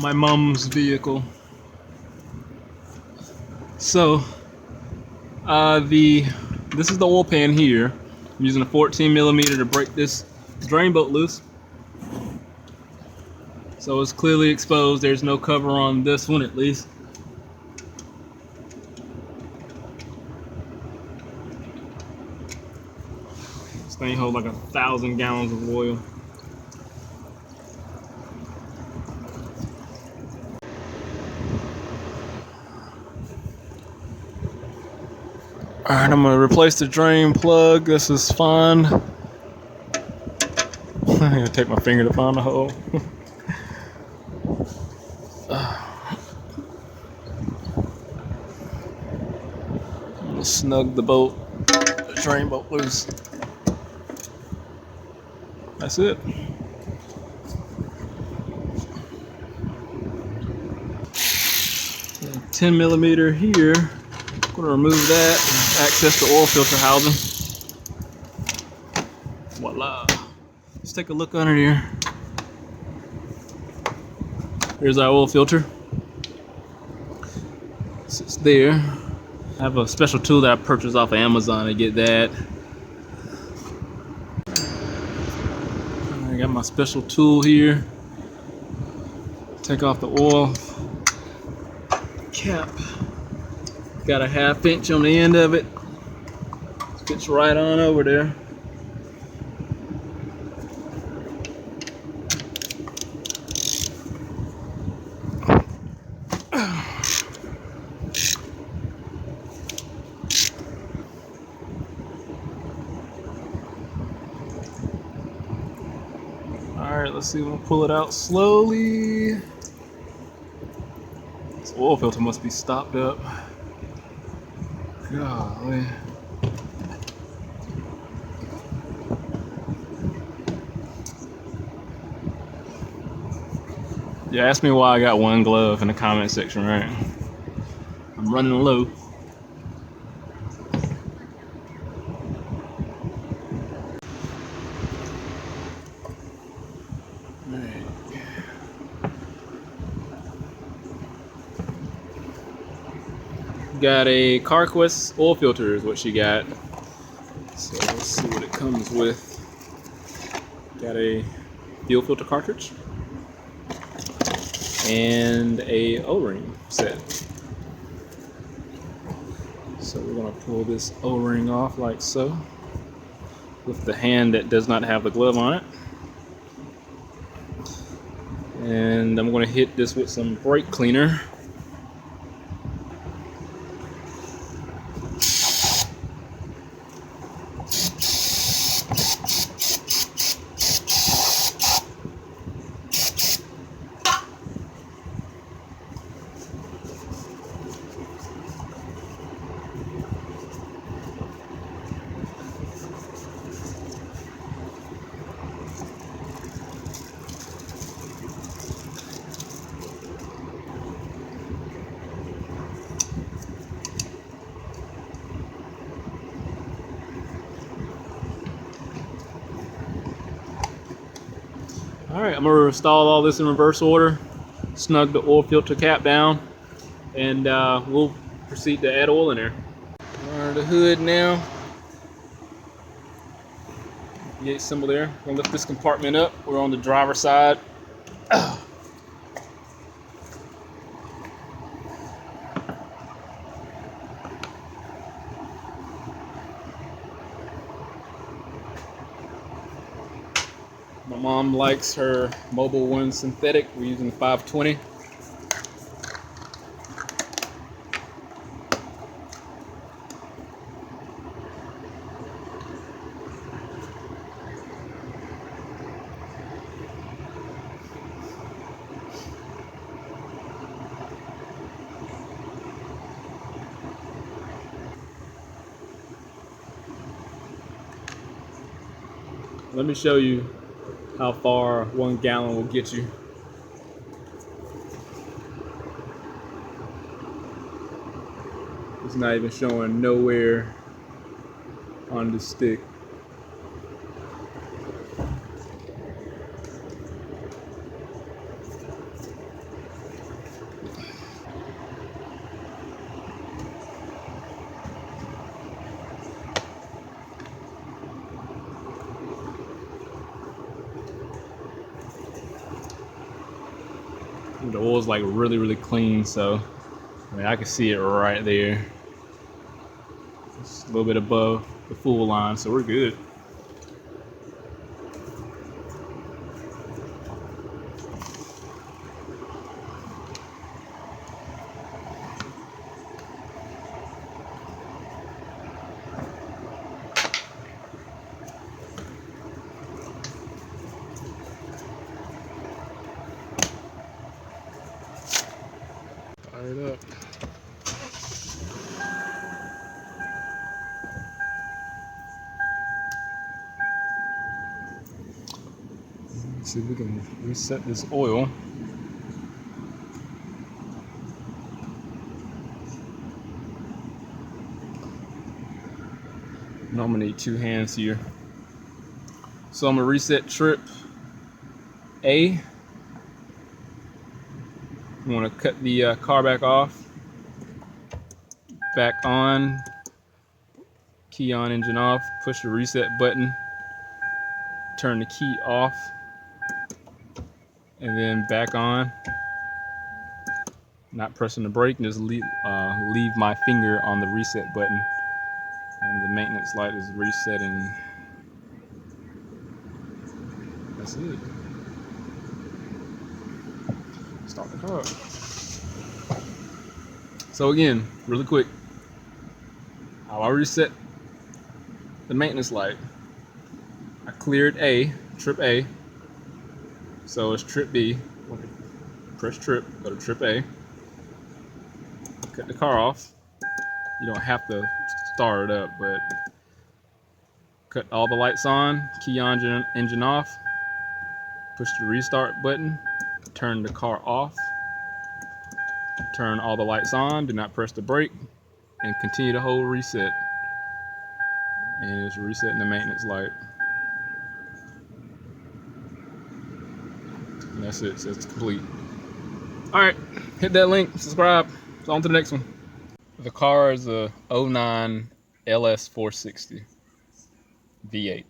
my mom's vehicle. So this is the oil pan here. I'm using a 14 millimeter to break this drain bolt loose. So it's clearly exposed. There's no cover on this one at least. This thing holds like 1,000 gallons of oil. Alright, I'm gonna replace the drain plug. This is fine. I'm gonna take my finger to find the hole. I'm gonna snug the drain bolt loose. That's it. And 10 millimeter here. I'm gonna remove that and access the oil filter housing. Voila. Let's take a look under here. Here's our oil filter. It's there. I have a special tool that I purchased off of Amazon to get that. I got my special tool here. Take off the oil cap. Got a 1/2 inch on the end of it. Fits right on over there. Alright, let's see, we'll pull it out slowly. This oil filter must be stopped up. Golly. Yeah, ask me why I got one glove in the comment section, right? I'm running low. Got a CarQuest oil filter is what she got. So let's see what it comes with. Got a fuel filter cartridge and a O-ring set. So we're gonna pull this O-ring off like so with the hand that does not have the glove on it. And I'm gonna hit this with some brake cleaner. Alright, I'm going to install all this in reverse order, snug the oil filter cap down, and we'll proceed to add oil in there. Under the hood now. V8 symbol there. I'm going to lift this compartment up. We're on the driver's side. My mom likes her Mobil 1 synthetic. We're using 520. Let me show you how far 1 gallon will get you. It's not even showing nowhere on the stick. The oil's like really clean, so I mean I can see it right there. It's a little bit above the full line, so we're good. Fire it up. Let's see if we can reset this oil. No, I'm gonna need two hands here. So I'm gonna reset trip A. I'm gonna cut the car back off, back on, key on, engine off, push the reset button, turn the key off, and then back on. Not pressing the brake, and just leave my finger on the reset button, and the maintenance light is resetting. That's it. Start the car up. So again, really quick, how I reset the maintenance light. I cleared A, trip A. So it's trip B. Press trip, go to trip A. Cut the car off. You don't have to start it up, but cut all the lights on, key on, engine off, push the restart button, turn the car off, turn all the lights on, do not press the brake, and continue to hold reset. And it's resetting the maintenance light. And that's it, so it's complete. Alright, hit that link, subscribe, so on to the next one. The car is a 09 LS460 V8.